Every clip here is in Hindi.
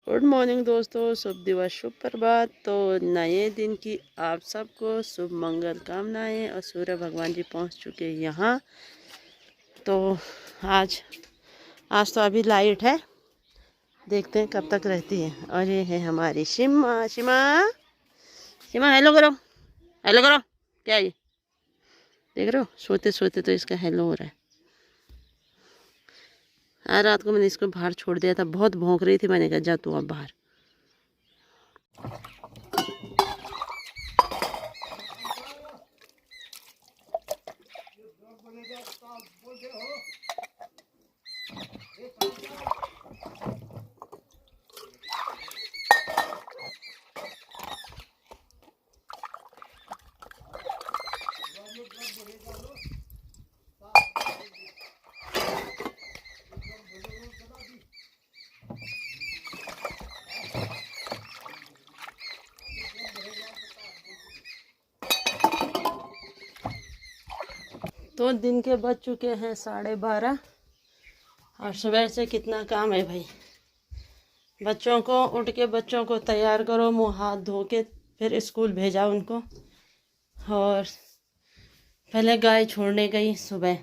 गुड मॉर्निंग दोस्तों, शुभ दिवस, शुभ प्रभात। तो नए दिन की आप सबको शुभ मंगल कामनाएं। और सूर्य भगवान जी पहुंच चुके हैं यहाँ। तो आज आज तो अभी लाइट है, देखते हैं कब तक रहती है। और ये है हमारी शिमा। शिमा शिमा हेलो करो, हेलो करो। क्या ये देख रहे हो? सोते सोते तो इसका हेलो हो रहा है। आज रात को मैंने इसको बाहर छोड़ दिया था, बहुत भौंक रही थी। मैंने कहा जा तू अब बाहर। तो दिन के बज चुके हैं 12:30। और सुबह से कितना काम है भाई। बच्चों को उठ के बच्चों को तैयार करो, मुँह हाथ धो के फिर स्कूल भेजा उनको। और पहले गाय छोड़ने गई सुबह,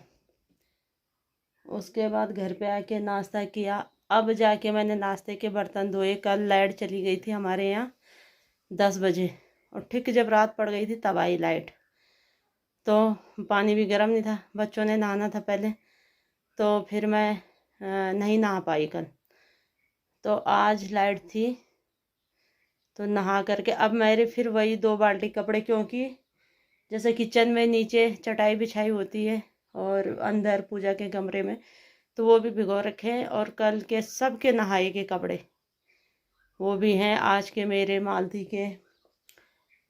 उसके बाद घर पे आके नाश्ता किया। अब जाके मैंने नाश्ते के बर्तन धोए। कल लाइट चली गई थी हमारे यहाँ 10 बजे, और ठीक जब रात पड़ गई थी तब आई लाइट। तो पानी भी गर्म नहीं था, बच्चों ने नहाना था पहले, तो फिर मैं नहीं नहा पाई कल। तो आज लाइट थी तो नहा करके अब मेरे फिर वही 2 बाल्टी कपड़े, क्योंकि जैसे किचन में नीचे चटाई बिछाई होती है और अंदर पूजा के कमरे में, तो वो भी भिगो रखे हैं। और कल के सबके नहाए के कपड़े वो भी हैं, आज के मेरे मालती के,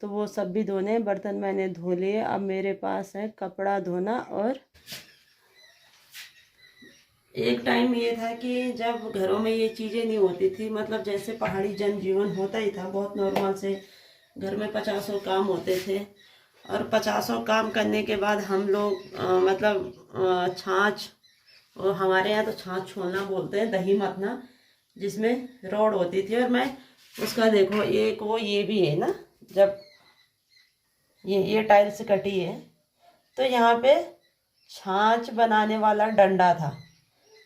तो वो सब भी धोने। बर्तन मैंने धो लिए। अब मेरे पास है कपड़ा धोना। और एक टाइम ये था कि जब घरों में ये चीज़ें नहीं होती थी, मतलब जैसे पहाड़ी जनजीवन होता ही था बहुत नॉर्मल से, घर में 50 काम होते थे। और 50 काम करने के बाद हम लोग मतलब छाछ, और हमारे यहाँ तो छाछ छोलना बोलते हैं, दही मथना, जिसमें रोड होती थी। और मैं उसका देखो एक वो ये भी है ना, जब ये टाइल्स कटी है तो यहाँ पे छाछ बनाने वाला डंडा था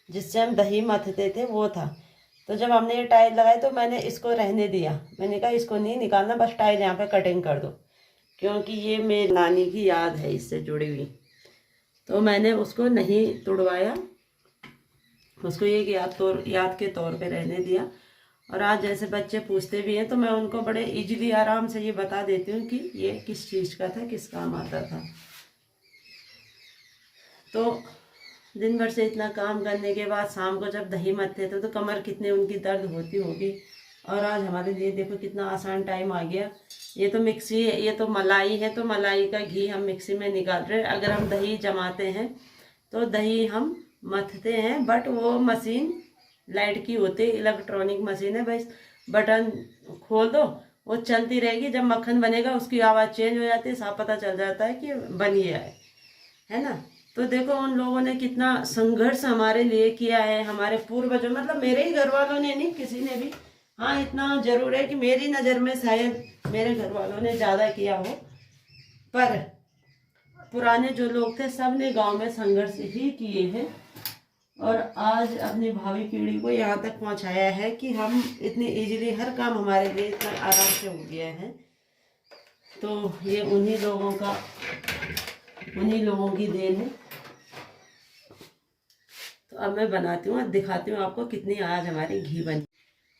जिससे हम दही मथते थे, वो था। तो जब हमने ये टाइल लगाई तो मैंने इसको रहने दिया। मैंने कहा इसको नहीं निकालना, बस टाइल यहाँ पे कटिंग कर दो, क्योंकि ये मेरी नानी की याद है इससे जुड़ी हुई। तो मैंने उसको नहीं तुड़वाया, उसको एक याद के तौर पे रहने दिया। और आज जैसे बच्चे पूछते भी हैं तो मैं उनको बड़े इजीली आराम से ये बता देती हूँ कि ये किस चीज़ का था, किस काम आता था। तो दिन भर से इतना काम करने के बाद शाम को जब दही मथते थे तो कमर कितने उनकी दर्द होती होगी। और आज हमारे लिए देखो कितना आसान टाइम आ गया। ये तो मिक्सी है, ये तो मलाई है, तो मलाई का घी हम मिक्सी में निकाल रहे हैं। अगर हम दही जमाते हैं तो दही हम मथते हैं, बट वो मशीन लाइट की होती है, इलेक्ट्रॉनिक मशीन है। बस बटन खोल दो, वो चलती रहेगी। जब मक्खन बनेगा उसकी आवाज़ चेंज हो जाती है, साफ पता चल जाता है कि बन गया है ना। तो देखो उन लोगों ने कितना संघर्ष हमारे लिए किया है, हमारे पूर्वजों, मतलब मेरे ही घर वालों ने नहीं, किसी ने भी। हाँ, इतना जरूर है कि मेरी नज़र में शायद मेरे घर वालों ने ज़्यादा किया हो, पर पुराने जो लोग थे सब ने गांव में संघर्ष ही किए हैं। और आज अपनी भावी पीढ़ी को यहाँ तक पहुँचाया है कि हम इतनी इजीली हर काम हमारे लिए इतना आराम से हो गया है। तो ये उन्हीं लोगों की देन है। तो अब मैं बनाती हूँ और दिखाती हूँ आपको कितनी आज हमारी घी बनी।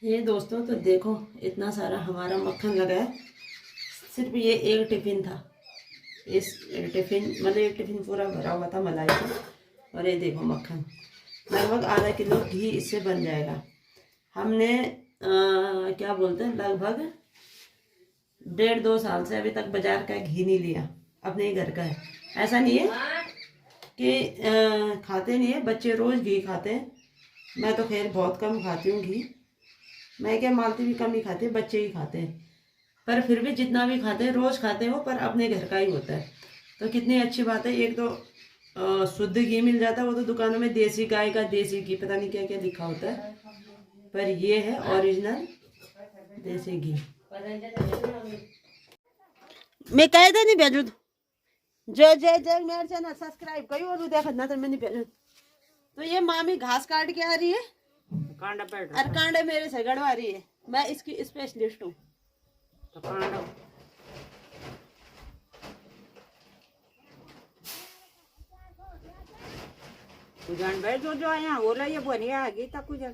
ये दोस्तों तो देखो इतना सारा हमारा मक्खन लगा है। सिर्फ ये एक टिफ़िन था, इस टिफ़िन मतलब एक टिफ़िन पूरा भरा हुआ था मलाई से। और ये देखो मक्खन, लगभग आधा किलो घी इससे बन जाएगा। हमने क्या बोलते हैं, लगभग 1.5-2 साल से अभी तक बाजार का घी नहीं लिया, अपने ही घर का है। ऐसा नहीं है कि खाते नहीं है, बच्चे रोज़ घी खाते हैं। मैं तो खैर बहुत कम खाती हूँ घी। मैं क्या, मालती भी कम ही खाती है, बच्चे ही खाते हैं। पर फिर भी जितना भी खाते हैं रोज़ खाते हो, पर अपने घर का ही होता है। तो कितनी अच्छी बात है। एक तो शुद्ध घी मिल जाता है, वो तो दुकानों में देसी गाय का देसी घी, पता नहीं क्या क्या लिखा होता है, पर ये है ओरिजिनल देसी घी। मैं कह दे नहीं भेजू जो जय जय मेरे चैनल सब्सक्राइब करी और देखा ना तो मैं नहीं भेजू। तो ये मामी घास काट के आ रही है, और कांडे मेरे से गड़वा रही है। मैं इसकी स्पेशलिस्ट हूँ। तो कुजन भाई जो यहाँ बोला ये बढ़िया आ गई था कुजन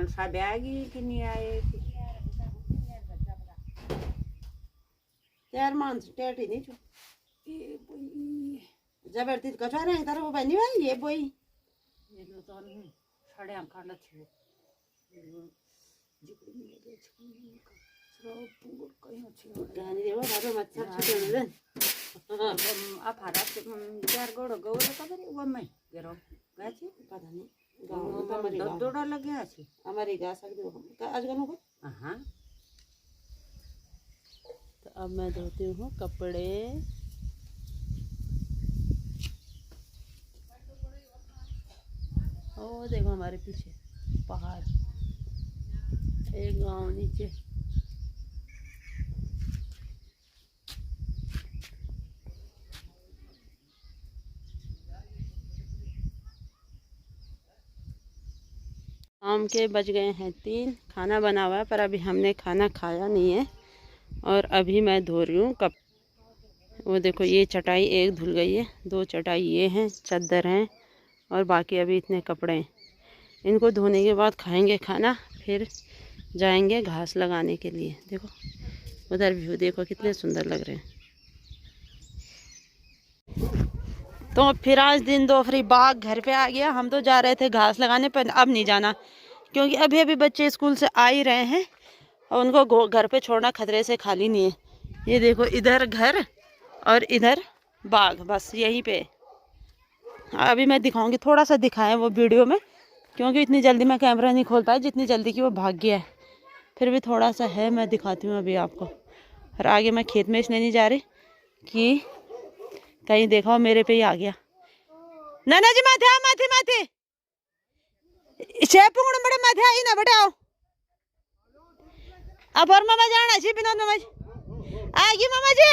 सब आ गई कि नहीं आए यार मान टेट ही नहीं छू जबरती कछा रहे तारे वो बनी भाई ये बोई ये लो तो साढ़े हम खाना छे गानी देवो बाबा मच्छर छूटे न आ फारा से चार गोड़ गौर खबर वो मैं गेरो गाची पता नहीं गांव में हमारी दौड़ा लगे आछी हमारी गा सकती हो आज गनो को। हां तो अब मैं धोती हूँ कपड़े। ओ देखो हमारे पीछे पहाड़, एक गांव नीचे। शाम के बज गए हैं 3। खाना बना हुआ है पर अभी हमने खाना खाया नहीं है। और अभी मैं धो रही हूँ कप। वो देखो ये चटाई एक धुल गई है, 2 चटाई ये हैं, चादर हैं और बाकी अभी इतने कपड़े हैं। इनको धोने के बाद खाएंगे खाना, फिर जाएंगे घास लगाने के लिए। देखो उधर व्यू देखो कितने सुंदर लग रहे हैं। तो फिर आज दिन दोपहरी बाघ घर पे आ गया। हम तो जा रहे थे घास लगाने पर अब नहीं जाना, क्योंकि अभी अभी बच्चे स्कूल से आ ही रहे हैं और उनको घर पे छोड़ना खतरे से खाली नहीं है। ये देखो इधर घर और इधर बाघ, बस यहीं पे। अभी मैं दिखाऊंगी, थोड़ा सा दिखाएं वो वीडियो में, क्योंकि इतनी जल्दी मैं कैमरा नहीं खोल पाई जितनी जल्दी कि वो भाग गया है। फिर भी थोड़ा सा है, मैं दिखाती हूँ अभी आपको। और आगे मैं खेत में इसलिए नहीं जा रही कि कहीं देखा मेरे पे ही आ गया। नाना जी माथे आओ, माथे माथे शेपुंगड़ बड़े माथे आई ना बड़े आओ। अब और मामा जाना छी बिना मामा जी आगी मामा जी।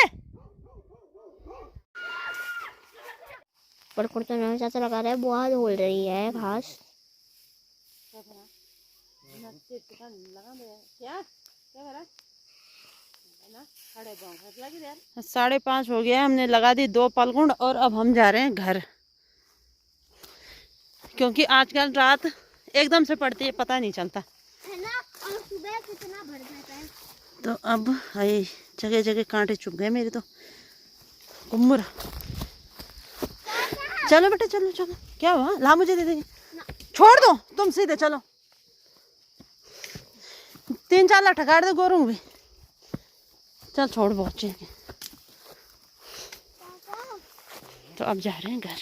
पर कुर्ता में चाचा लगा रहा है, बुआ धोल रही है घास। क्या 5:30 हो गया। हमने लगा दी 2 पलगुंड और अब हम जा रहे हैं घर, क्योंकि आजकल रात एकदम से पड़ती है, पता नहीं चलता है ना, और सुबह कितना भर जाता है। तो अब हाय जगह जगह कांटे चुभ गए मेरे तो कुम्मर। चलो बेटा चलो चलो। क्या हुआ? ला मुझे दे देंगे, छोड़ दो तुम सीधे चलो। 3-4 लाख ठगाड़ दे गोरू भी। चल छोड़ बहुत। तो अब जा रहे हैं घर।